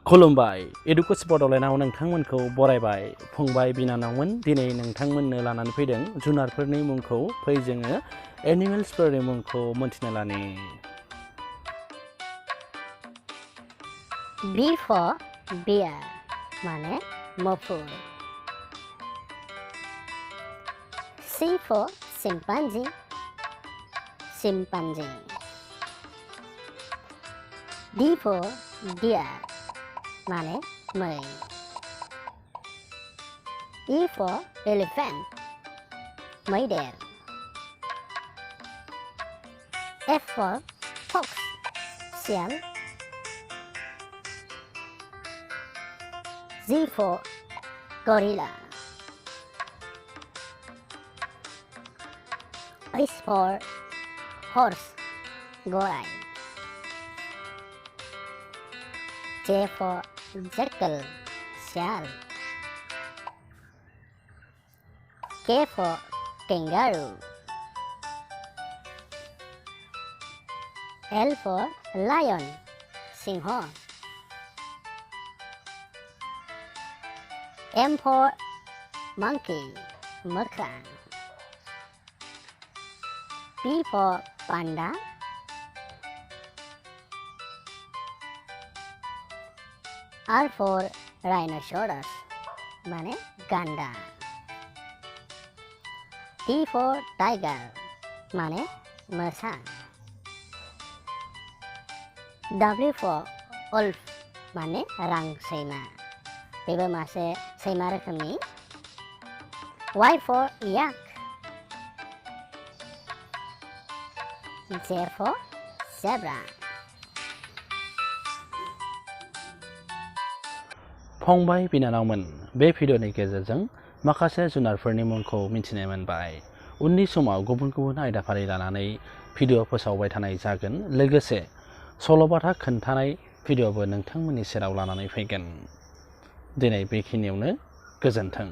खुलुमबाय एडुकेस बड'लेण्डआव नोंथांमोनखौ बरायबाय फंबाय बिनानावमोन दिनै नोंथांमोननो लानानै फैदों जुनारफोरनि मुंखौ फै जोङो एनिमेल्सफोरनि मुंखौ मोनथिना लानि B for bear माने मुफुर C for chimpanzee chimpanzee D for deer माने मै E for elephant मैदेर F for fox Siyal G for gorilla H for horse गराय J for jackal Siyal K for kangaroo L for lion Singh M for monkey मोख्रा P for panda R for rhinoceros माने गांडा T for tiger माने मोसा W for wolf माने रां सैमा बेबो मासे सैमा रोखोमनि Y for yak Z for zebra फंबाय बिनानावमोन बे भिडिअनि गेजेरजों माखासे जुनारफोरनि मुंखौ मिथिनो मोनबाय उननि समाव गुबुन गुबुन आयदाफारि लानानै भिडिअ फोसावबाय थानाय जागोन लोगोसे सल'बाथा खोन्थानाय भिडिअबो नोंथांमोननि सेराव लानानै फैगोन दिनै बेखिनियावनो गोजोन्थों